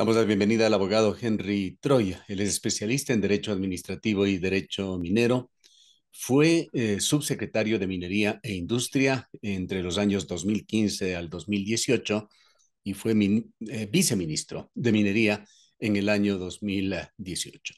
Damos la bienvenida al abogado Henry Troya. Él es especialista en Derecho Administrativo y Derecho Minero. Fue subsecretario de Minería e Industria entre los años 2015 al 2018 y fue viceministro de Minería en el año 2018.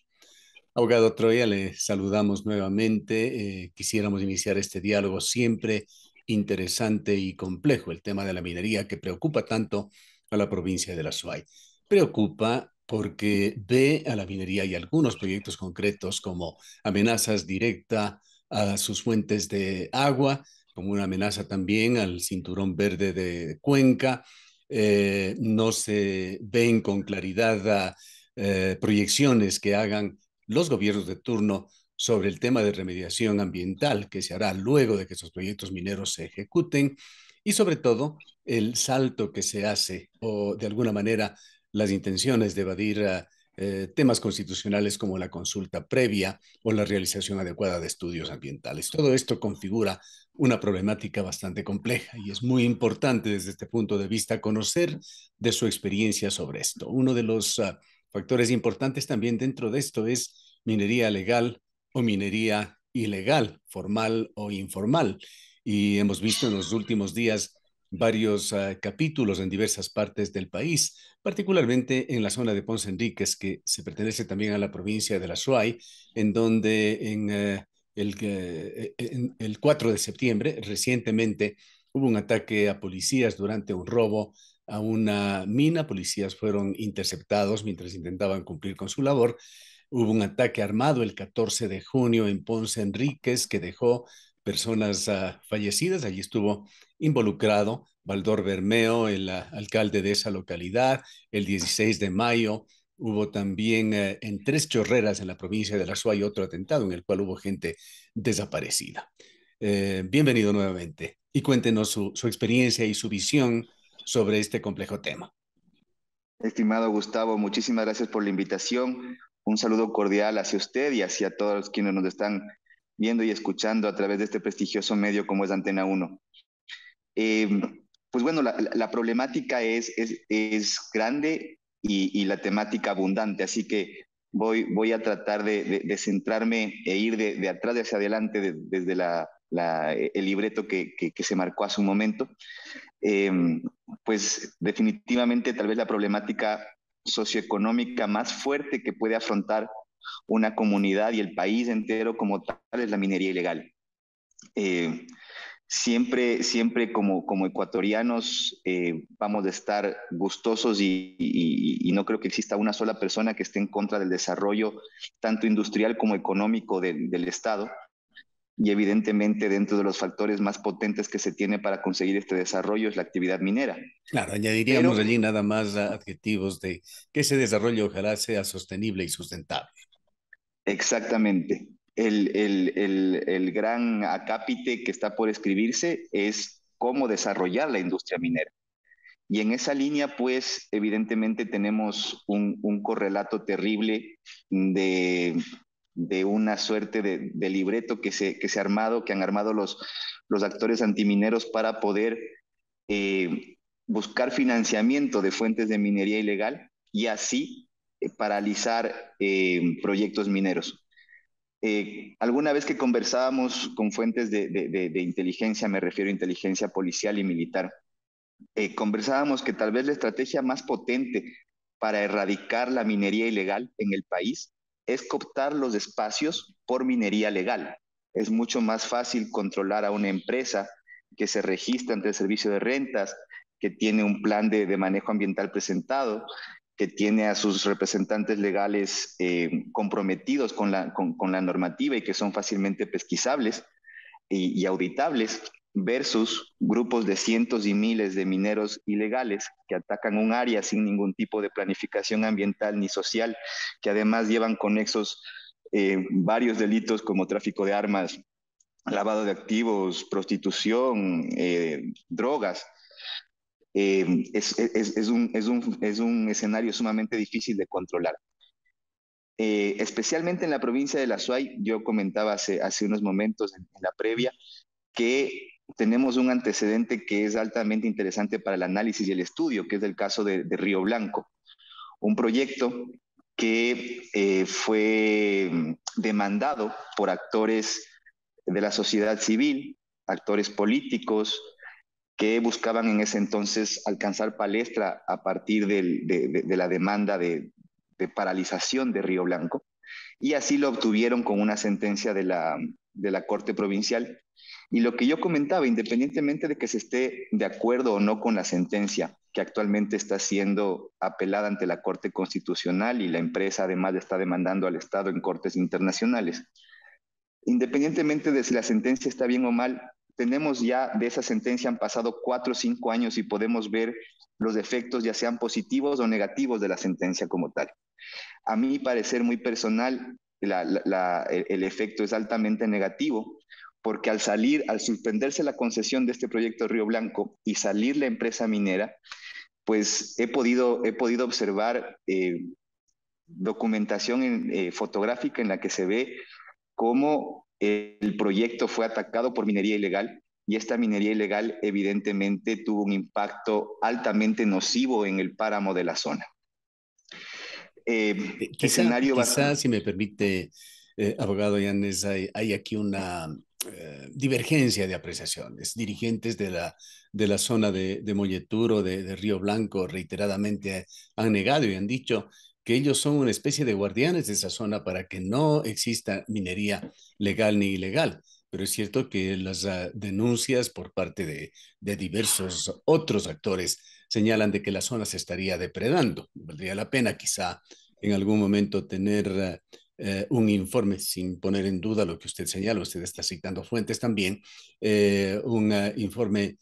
Abogado Troya, le saludamos nuevamente. Quisiéramos iniciar este diálogo siempre interesante y complejo, el tema de la minería que preocupa tanto a la provincia de La Suay. Preocupa porque ve a la minería y algunos proyectos concretos como amenazas directas a sus fuentes de agua, como una amenaza también al cinturón verde de Cuenca. No se ven con claridad proyecciones que hagan los gobiernos de turno sobre el tema de remediación ambiental que se hará luego de que esos proyectos mineros se ejecuten y sobre todo el salto que se hace o de alguna manera las intenciones de evadir temas constitucionales como la consulta previa o la realización adecuada de estudios ambientales. Todo esto configura una problemática bastante compleja y es muy importante desde este punto de vista conocer de su experiencia sobre esto. Uno de los factores importantes también dentro de esto es minería legal o minería ilegal, formal o informal. Y hemos visto en los últimos días varios capítulos en diversas partes del país, particularmente en la zona de Ponce Enríquez, que se pertenece también a la provincia de La Suay, en donde en el 4 de septiembre, recientemente, hubo un ataque a policías durante un robo a una mina. Policías fueron interceptados mientras intentaban cumplir con su labor. Hubo un ataque armado el 14 de junio en Ponce Enríquez que dejó personas fallecidas. Allí estuvo involucrado Baldor Bermeo, el alcalde de esa localidad. El 16 de mayo hubo también en Tres Chorreras, en la provincia de La Suay, otro atentado en el cual hubo gente desaparecida. Bienvenido nuevamente y cuéntenos su experiencia y su visión sobre este complejo tema. Estimado Gustavo, muchísimas gracias por la invitación. Un saludo cordial hacia usted y hacia todos quienes nos están viendo y escuchando a través de este prestigioso medio como es Antena Uno. Eh, pues bueno, la problemática es grande y la temática abundante, así que voy a tratar de centrarme e ir de atrás hacia adelante desde el libreto que se marcó hace un momento. Eh, pues definitivamente tal vez la problemática socioeconómica más fuerte que puede afrontar una comunidad y el país entero como tal es la minería ilegal. Eh, siempre como ecuatorianos vamos a estar gustosos y no creo que exista una sola persona que esté en contra del desarrollo tanto industrial como económico del Estado. Y evidentemente dentro de los factores más potentes que se tiene para conseguir este desarrollo es la actividad minera. Claro, Pero añadiríamos allí nada más adjetivos de que ese desarrollo ojalá sea sostenible y sustentable. exactamente, el gran acápite que está por escribirse es cómo desarrollar la industria minera. Y en esa línea, pues, evidentemente tenemos un correlato terrible de, de una suerte de libreto que han armado los actores antimineros para poder buscar financiamiento de fuentes de minería ilegal y así paralizar proyectos mineros. Alguna vez que conversábamos con fuentes de inteligencia, me refiero a inteligencia policial y militar, conversábamos que tal vez la estrategia más potente para erradicar la minería ilegal en el país es cooptar los espacios por minería legal. Es mucho más fácil controlar a una empresa que se registra ante el servicio de rentas, que tiene un plan de manejo ambiental presentado, que tiene a sus representantes legales comprometidos con la normativa y que son fácilmente pesquisables y auditables versus grupos de cientos y miles de mineros ilegales que atacan un área sin ningún tipo de planificación ambiental ni social, que además llevan conexos varios delitos como tráfico de armas, lavado de activos, prostitución, drogas. Es un escenario sumamente difícil de controlar. Especialmente en la provincia de La Suay, yo comentaba hace unos momentos en la previa, que tenemos un antecedente que es altamente interesante para el análisis y el estudio, que es el caso de Río Blanco, un proyecto que fue demandado por actores de la sociedad civil, actores políticos, que buscaban en ese entonces alcanzar palestra a partir de la demanda de paralización de Río Blanco, y así lo obtuvieron con una sentencia de la Corte Provincial. Y lo que yo comentaba, independientemente de que se esté de acuerdo o no con la sentencia que actualmente está siendo apelada ante la Corte Constitucional y la empresa además está demandando al Estado en cortes internacionales, independientemente de si la sentencia está bien o mal, tenemos ya de esa sentencia han pasado 4 o 5 años y podemos ver los efectos, ya sean positivos o negativos, de la sentencia como tal. A mi parecer muy personal, el efecto es altamente negativo, porque al suspenderse la concesión de este proyecto Río Blanco y salir la empresa minera, pues he podido observar documentación fotográfica en la que se ve cómo el proyecto fue atacado por minería ilegal, y esta minería ilegal evidentemente tuvo un impacto altamente nocivo en el páramo de la zona. Escenario Quizá, bastante... si me permite, abogado Yanes, hay aquí una divergencia de apreciaciones. Dirigentes de la zona de Molleturo, de Río Blanco, reiteradamente han negado y han dicho que ellos son una especie de guardianes de esa zona para que no exista minería legal ni ilegal. Pero es cierto que las denuncias por parte de diversos otros actores señalan de que la zona se estaría depredando. Valdría la pena quizá en algún momento tener un informe, sin poner en duda lo que usted señala, usted está citando fuentes también, un informe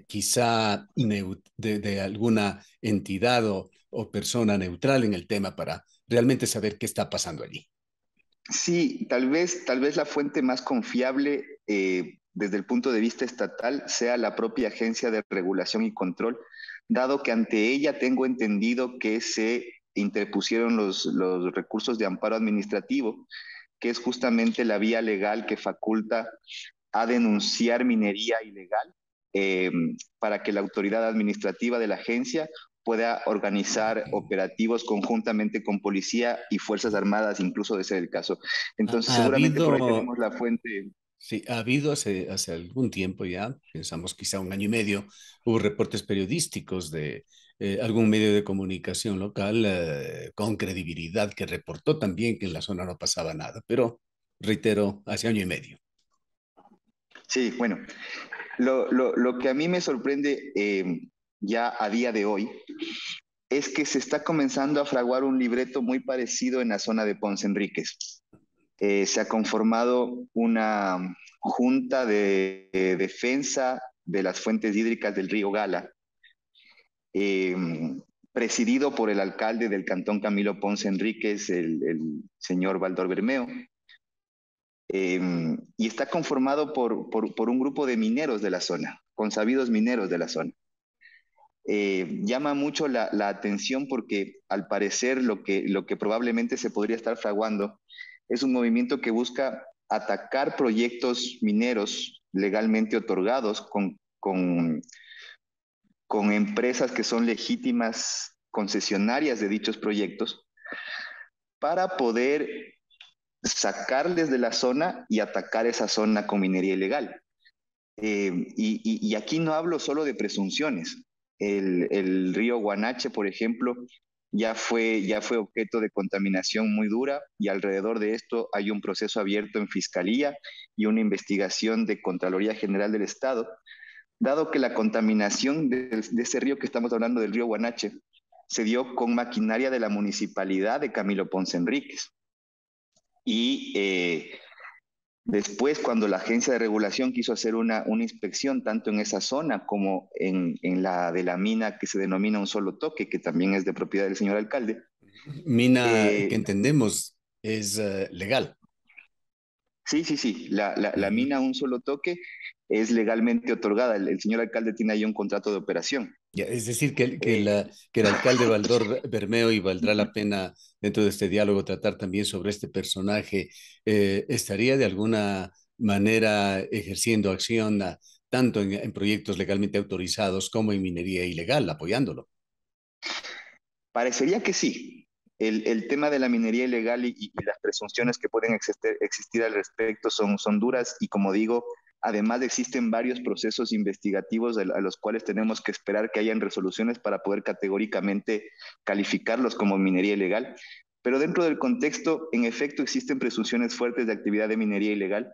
quizá de alguna entidad o persona neutral en el tema para realmente saber qué está pasando allí. Sí, tal vez la fuente más confiable desde el punto de vista estatal sea la propia Agencia de Regulación y Control, dado que ante ella tengo entendido que se interpusieron los recursos de amparo administrativo, que es justamente la vía legal que faculta a denunciar minería ilegal, eh, para que la autoridad administrativa de la agencia pueda organizar operativos conjuntamente con policía y Fuerzas Armadas, incluso de ser el caso. Entonces, Ha seguramente por ahí habido, tenemos la fuente. sí, ha habido hace algún tiempo ya, pensamos quizá un año y medio, hubo reportes periodísticos de algún medio de comunicación local con credibilidad que reportó también que en la zona no pasaba nada, pero reitero, hace año y medio. Sí, bueno, lo que a mí me sorprende ya a día de hoy es que se está comenzando a fraguar un libreto muy parecido en la zona de Ponce Enríquez. Se ha conformado una junta de defensa de las fuentes hídricas del río Gala, eh, presidido por el alcalde del cantón Camilo Ponce Enríquez, el señor Valdor Bermeo, y está conformado por un grupo de mineros de la zona, consabidos mineros de la zona. Llama mucho la atención porque al parecer lo que probablemente se podría estar fraguando es un movimiento que busca atacar proyectos mineros legalmente otorgados con empresas que son legítimas concesionarias de dichos proyectos, para poder sacarles de la zona y atacar esa zona con minería ilegal. Y aquí no hablo solo de presunciones. El río Guanache, por ejemplo, ya fue objeto de contaminación muy dura, y alrededor de esto hay un proceso abierto en Fiscalía y una investigación de Contraloría General del Estado, dado que la contaminación de ese río que estamos hablando, del río Guanache, se dio con maquinaria de la municipalidad de Camilo Ponce Enríquez. Y después, cuando la agencia de regulación quiso hacer una inspección tanto en esa zona como en la de la mina que se denomina Un Solo Toque, que también es de propiedad del señor alcalde, Mina que eh, entendemos es legal. sí, sí, sí, la Ujú. mina Un Solo Toque es legalmente otorgada. El señor alcalde tiene ahí un contrato de operación. Ya, es decir, Eh, que el alcalde Baldor Bermeo, y valdrá la pena dentro de este diálogo tratar también sobre este personaje, estaría de alguna manera ejerciendo acción tanto en proyectos legalmente autorizados como en minería ilegal, apoyándolo. Parecería que sí. El tema de la minería ilegal y las presunciones que pueden existir al respecto son duras y como digo, además existen varios procesos investigativos a los cuales tenemos que esperar que hayan resoluciones para poder categóricamente calificarlos como minería ilegal. Pero dentro del contexto, en efecto, existen presunciones fuertes de actividad de minería ilegal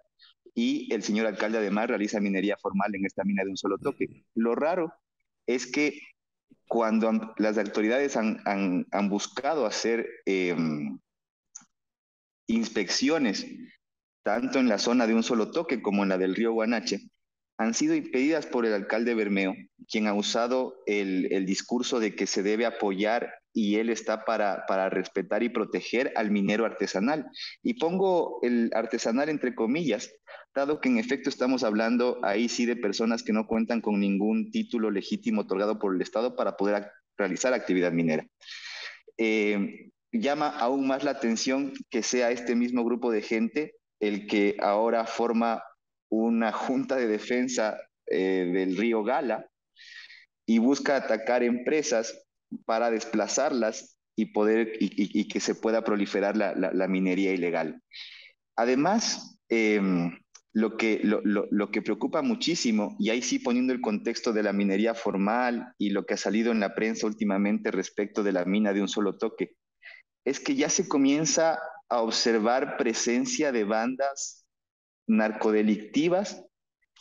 y el señor alcalde además realiza minería formal en esta mina de un solo toque. Lo raro es que cuando las autoridades han buscado hacer inspecciones, tanto en la zona de un solo toque como en la del río Guanache, han sido impedidas por el alcalde Bermeo, quien ha usado el discurso de que se debe apoyar y él está para respetar y proteger al minero artesanal. Y pongo el artesanal entre comillas, dado que en efecto estamos hablando ahí sí de personas que no cuentan con ningún título legítimo otorgado por el Estado para poder realizar actividad minera. Llama aún más la atención que sea este mismo grupo de gente el que ahora forma una junta de defensa del río Gala y busca atacar empresas para desplazarlas y y que se pueda proliferar la minería ilegal. Además, lo que preocupa muchísimo, y ahí sí poniendo el contexto de la minería formal y lo que ha salido en la prensa últimamente respecto de la mina de un solo toque, es que ya se comienza a observar presencia de bandas narcodelictivas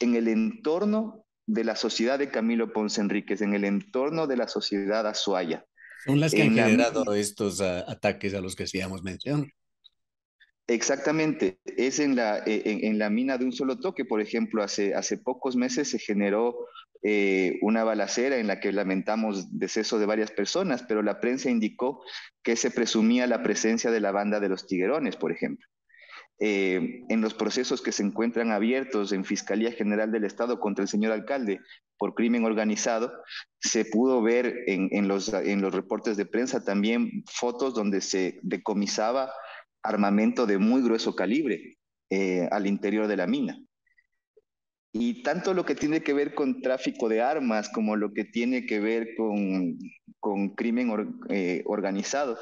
en el entorno de la sociedad de Camilo Ponce Enríquez, en el entorno de la sociedad Azuaya. Son las que han En la, generado estos ataques a los que hacíamos mención. exactamente, es en la mina de un solo toque, por ejemplo, hace pocos meses se generó una balacera en la que lamentamos deceso de varias personas, pero la prensa indicó que se presumía la presencia de la banda de los Tiguerones, por ejemplo. En los procesos que se encuentran abiertos en Fiscalía General del Estado contra el señor alcalde por crimen organizado, se pudo ver en los reportes de prensa también fotos donde se decomisaba armamento de muy grueso calibre al interior de la mina. Y tanto lo que tiene que ver con tráfico de armas como lo que tiene que ver con crimen organizado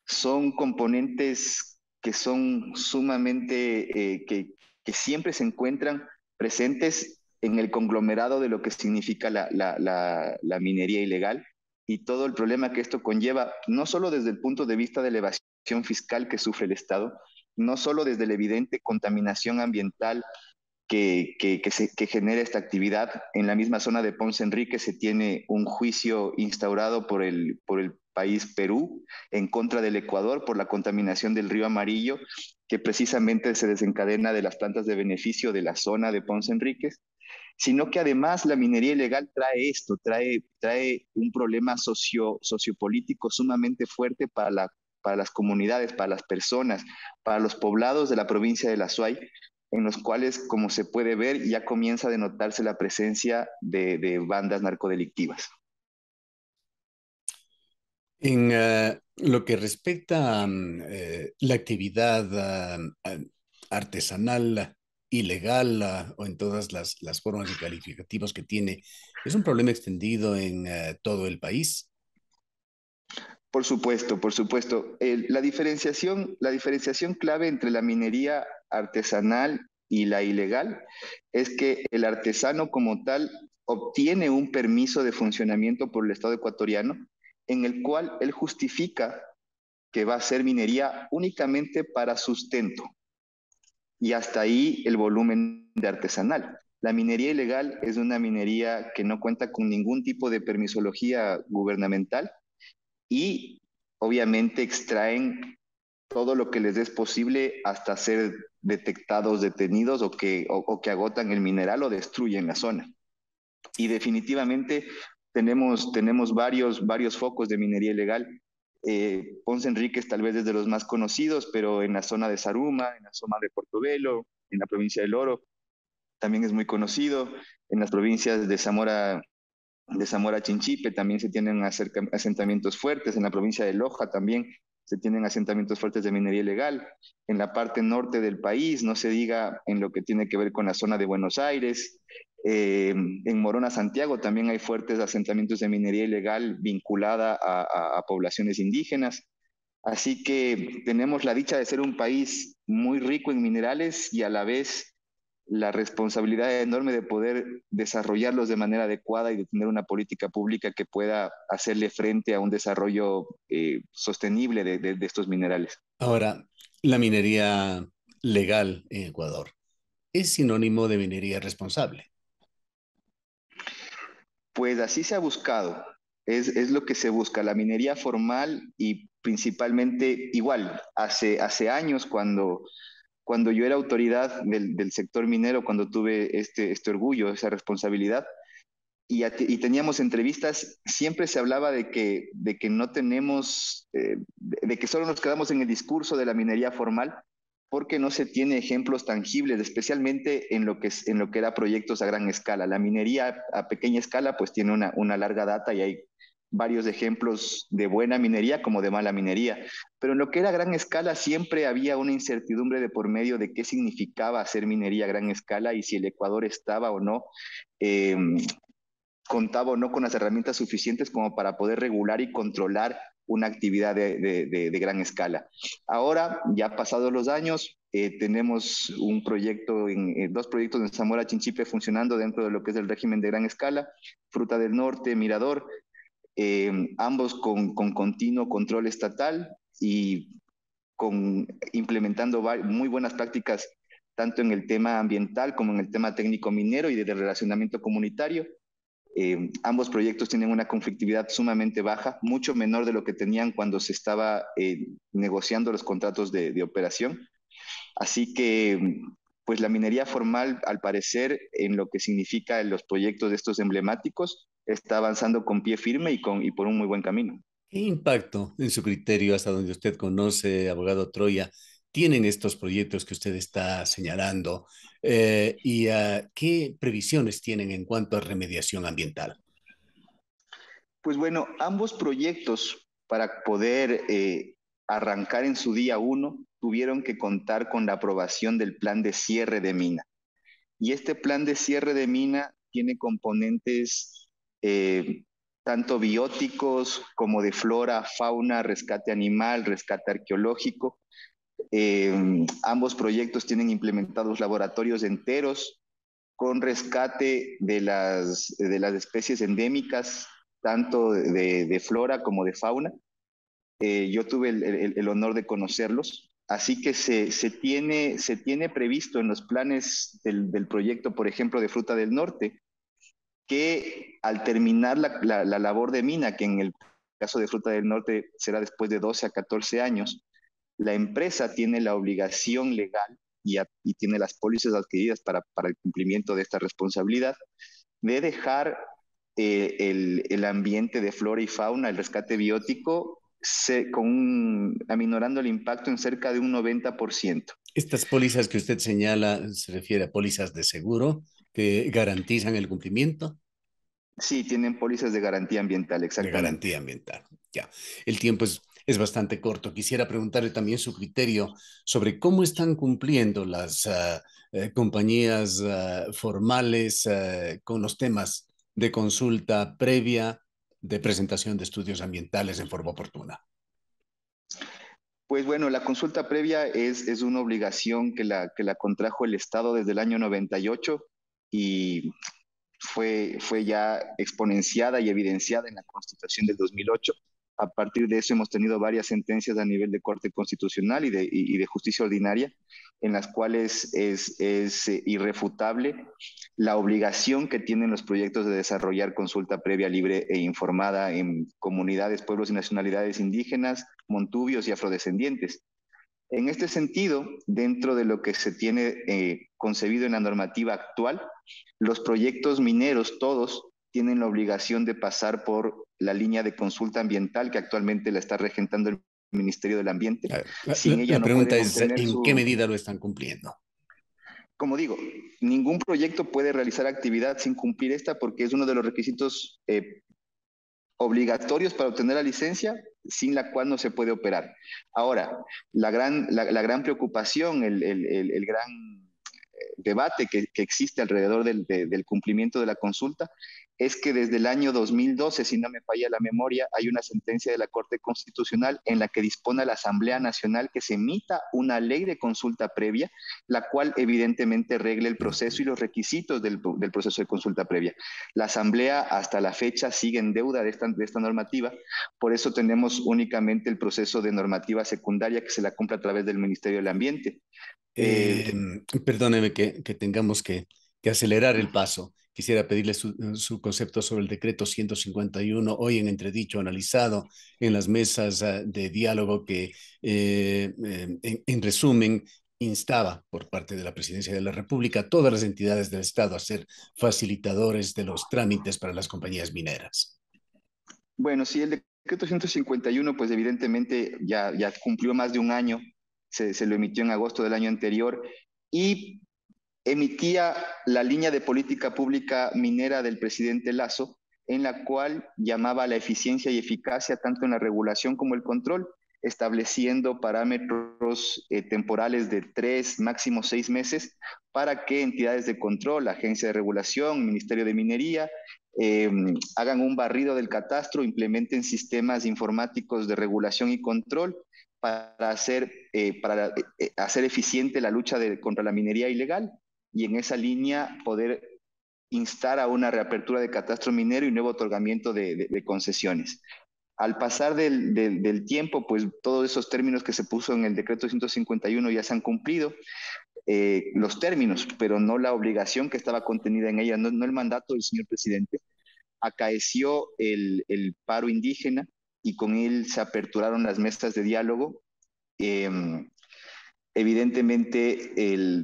son componentes que son sumamente, que siempre se encuentran presentes en el conglomerado de lo que significa la minería ilegal y todo el problema que esto conlleva, no solo desde el punto de vista de la evasión fiscal que sufre el Estado, no solo desde la evidente contaminación ambiental que genera esta actividad. En la misma zona de Ponce Enrique se tiene un juicio instaurado por el país Perú en contra del Ecuador por la contaminación del río Amarillo, que precisamente se desencadena de las plantas de beneficio de la zona de Ponce Enríquez, sino que además la minería ilegal trae esto, trae un problema sociopolítico sumamente fuerte para las comunidades, para las personas, para los poblados de la provincia de La Suay, en los cuales, como se puede ver, ya comienza a denotarse la presencia de bandas narcodelictivas. En lo que respecta a la actividad artesanal, ilegal, o en todas las formas y calificativos que tiene, es un problema extendido en todo el país. Por supuesto, por supuesto. La diferenciación clave entre la minería artesanal y la ilegal es que el artesano como tal obtiene un permiso de funcionamiento por el Estado ecuatoriano en el cual él justifica que va a ser minería únicamente para sustento y hasta ahí el volumen de artesanal. La minería ilegal es una minería que no cuenta con ningún tipo de permisología gubernamental y obviamente extraen todo lo que les es posible hasta ser detectados, detenidos o que agotan el mineral o destruyen la zona. Y definitivamente tenemos varios focos de minería ilegal. Ponce Enríquez tal vez es de los más conocidos, pero en la zona de Zaruma, en la zona de Portobelo, en la provincia del Oro, también es muy conocido. En las provincias de Zamora Chinchipe también se tienen asentamientos fuertes, en la provincia de Loja también se tienen asentamientos fuertes de minería ilegal, en la parte norte del país, no se diga en lo que tiene que ver con la zona de Buenos Aires, En Morona, Santiago, también hay fuertes asentamientos de minería ilegal vinculada a poblaciones indígenas. Así que tenemos la dicha de ser un país muy rico en minerales y a la vez la responsabilidad enorme de poder desarrollarlos de manera adecuada y de tener una política pública que pueda hacerle frente a un desarrollo sostenible de estos minerales. Ahora, la minería legal en Ecuador es sinónimo de minería responsable. Pues así se ha buscado, es lo que se busca, la minería formal y principalmente igual, hace años cuando yo era autoridad del sector minero, cuando tuve este orgullo, esa responsabilidad, y teníamos entrevistas, siempre se hablaba de que no tenemos, de que solo nos quedamos en el discurso de la minería formal, porque no se tiene ejemplos tangibles, especialmente en lo que era proyectos a gran escala. La minería a pequeña escala pues tiene una larga data y hay varios ejemplos de buena minería como de mala minería, pero en lo que era a gran escala siempre había una incertidumbre de por medio de qué significaba hacer minería a gran escala y si el Ecuador estaba o no eh, contaba o no con las herramientas suficientes como para poder regular y controlar una actividad de gran escala. Ahora, ya pasados los años, tenemos un proyecto, dos proyectos en Zamora Chinchipe funcionando dentro de lo que es el régimen de gran escala, Fruta del Norte, Mirador, ambos con continuo control estatal y implementando muy buenas prácticas tanto en el tema ambiental como en el tema técnico minero y de relacionamiento comunitario. Ambos proyectos tienen una conflictividad sumamente baja, mucho menor de lo que tenían cuando se estaba negociando los contratos de operación. Así que, pues la minería formal, al parecer, en lo que significa los proyectos de estos emblemáticos, está avanzando con pie firme y por un muy buen camino. ¿Qué impacto, en su criterio, hasta donde usted conoce, abogado Troya, tienen estos proyectos que usted está señalando? ¿Qué previsiones tienen en cuanto a remediación ambiental? Pues bueno, ambos proyectos para poder arrancar en su día uno tuvieron que contar con la aprobación del plan de cierre de mina. Y este plan de cierre de mina tiene componentes eh, tanto bióticos como de flora, fauna, rescate animal, rescate arqueológico. Ambos proyectos tienen implementados laboratorios enteros con rescate de las especies endémicas, tanto de flora como de fauna. Yo tuve el honor de conocerlos. Así que se tiene previsto en los planes del proyecto, por ejemplo, de Fruta del Norte, que al terminar la labor de mina, que en el caso de Fruta del Norte será después de 12 a 14 años, la empresa tiene la obligación legal y tiene las pólizas adquiridas para el cumplimiento de esta responsabilidad de dejar el ambiente de flora y fauna, el rescate biótico, aminorando el impacto en cerca de un 90%. Estas pólizas que usted señala se refiere a pólizas de seguro que garantizan el cumplimiento Sí, tienen pólizas de garantía ambiental, de exactamente. garantía ambiental. Ya, el tiempo es bastante corto. Quisiera preguntarle también su criterio sobre cómo están cumpliendo las compañías formales con los temas de consulta previa, de presentación de estudios ambientales en forma oportuna. Pues bueno, la consulta previa es una obligación que la contrajo el Estado desde el año 98 y fue ya exponenciada y evidenciada en la Constitución del 2008. A partir de eso hemos tenido varias sentencias a nivel de Corte Constitucional y de Justicia Ordinaria, en las cuales es irrefutable la obligación que tienen los proyectos de desarrollar consulta previa libre e informada en comunidades, pueblos y nacionalidades indígenas, montubios y afrodescendientes. En este sentido, dentro de lo que se tiene concebido en la normativa actual, los proyectos mineros todos tienen la obligación de pasar por la línea de consulta ambiental que actualmente la está regentando el Ministerio del Ambiente. Sin ella La no pregunta pueden es, obtener ¿en qué su, medida lo están cumpliendo? como digo, ningún proyecto puede realizar actividad sin cumplir esta porque es uno de los requisitos obligatorios para obtener la licencia, sin la cual no se puede operar. Ahora, la gran preocupación, debate que existe alrededor del cumplimiento de la consulta es que desde el año 2012, si no me falla la memoria, hay una sentencia de la Corte Constitucional en la que dispone a la Asamblea Nacional que se emita una ley de consulta previa, la cual evidentemente regle el proceso y los requisitos del proceso de consulta previa. La Asamblea hasta la fecha sigue en deuda de esta normativa, por eso tenemos únicamente el proceso de normativa secundaria que se la cumple a través del Ministerio del Ambiente. Eh, Eh, Perdóneme que tengamos que acelerar el paso. Quisiera pedirle su concepto sobre el decreto 151, hoy en entredicho, analizado en las mesas de diálogo que, en resumen, instaba por parte de la Presidencia de la República a todas las entidades del Estado a ser facilitadores de los trámites para las compañías mineras. bueno, sí, el decreto 151, pues evidentemente ya cumplió más de un año, se lo emitió en agosto del año anterior y emitía la línea de política pública minera del presidente Lazo, en la cual llamaba a la eficiencia y eficacia tanto en la regulación como el control, estableciendo parámetros temporales de 3, máximo 6 meses, para que entidades de control, agencia de regulación, Ministerio de Minería, eh, hagan un barrido del catastro, implementen sistemas informáticos de regulación y control para hacer eficiente la lucha contra la minería ilegal y en esa línea poder instar a una reapertura de catastro minero y nuevo otorgamiento de concesiones. Al pasar del tiempo, pues todos esos términos que se puso en el decreto 151 ya se han cumplido, los términos, pero no la obligación que estaba contenida en ella, no el mandato del señor presidente. Acaeció el paro indígena y con él se aperturaron las mesas de diálogo. Eh, Evidentemente,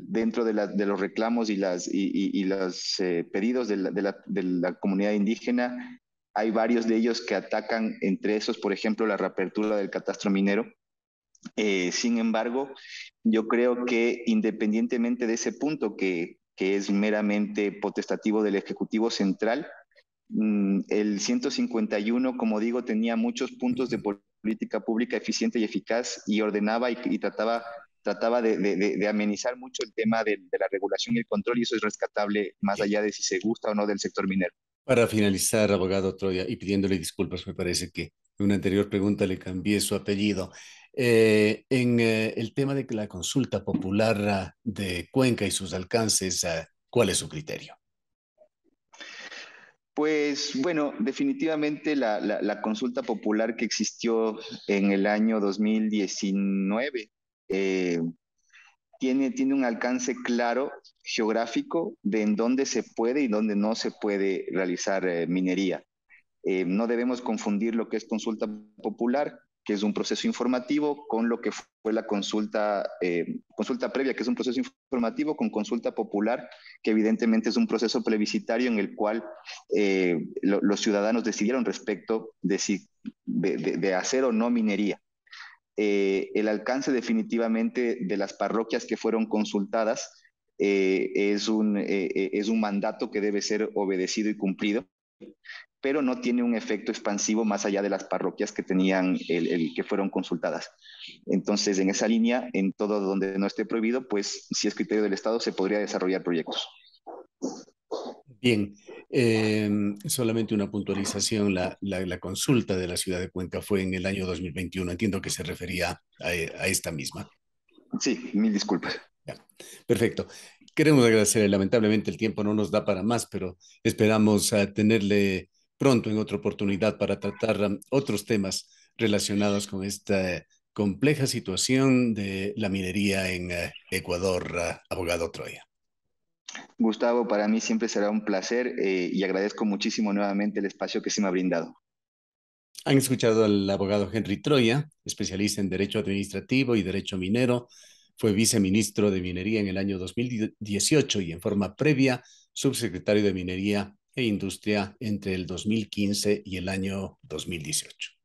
dentro de los reclamos y los pedidos de la comunidad indígena, hay varios de ellos que atacan, entre esos, por ejemplo, la reapertura del catastro minero. Sin embargo, yo creo que independientemente de ese punto que es meramente potestativo del Ejecutivo Central, el 151, como digo, tenía muchos puntos de política pública eficiente y eficaz y ordenaba y trataba de amenizar mucho el tema de la regulación y el control, y eso es rescatable más Bien. allá de si se gusta o no del sector minero. Para finalizar, abogado Troya, y pidiéndole disculpas, me parece que en una anterior pregunta le cambié su apellido. En el tema de que la consulta popular de Cuenca y sus alcances, ¿cuál es su criterio? Pues bueno, definitivamente la consulta popular que existió en el año 2019 eh, tiene un alcance claro geográfico de en dónde se puede y dónde no se puede realizar minería. No debemos confundir lo que es consulta popular, que es un proceso informativo, con lo que fue la consulta previa, que es un proceso informativo, con consulta popular, que evidentemente es un proceso plebiscitario en el cual los ciudadanos decidieron respecto de hacer o no minería. El alcance definitivamente de las parroquias que fueron consultadas es un mandato que debe ser obedecido y cumplido, pero no tiene un efecto expansivo más allá de las parroquias que tenían que fueron consultadas. Entonces, en esa línea, en todo donde no esté prohibido, pues si es criterio del Estado, se podría desarrollar proyectos. Bien, solamente una puntualización. La consulta de la ciudad de Cuenca fue en el año 2021. Entiendo que se refería a esta misma. Sí, mil disculpas. Ya, ya. Perfecto. Queremos agradecerle. Lamentablemente el tiempo no nos da para más, pero esperamos tenerle pronto en otra oportunidad para tratar otros temas relacionados con esta compleja situación de la minería en Ecuador, abogado Troya. Gustavo, para mí siempre será un placer y agradezco muchísimo nuevamente el espacio que se me ha brindado. Han escuchado al abogado Henry Troya, especialista en Derecho Administrativo y Derecho Minero. Fue viceministro de Minería en el año 2018 y en forma previa subsecretario de Minería e Industria entre el 2015 y el año 2018.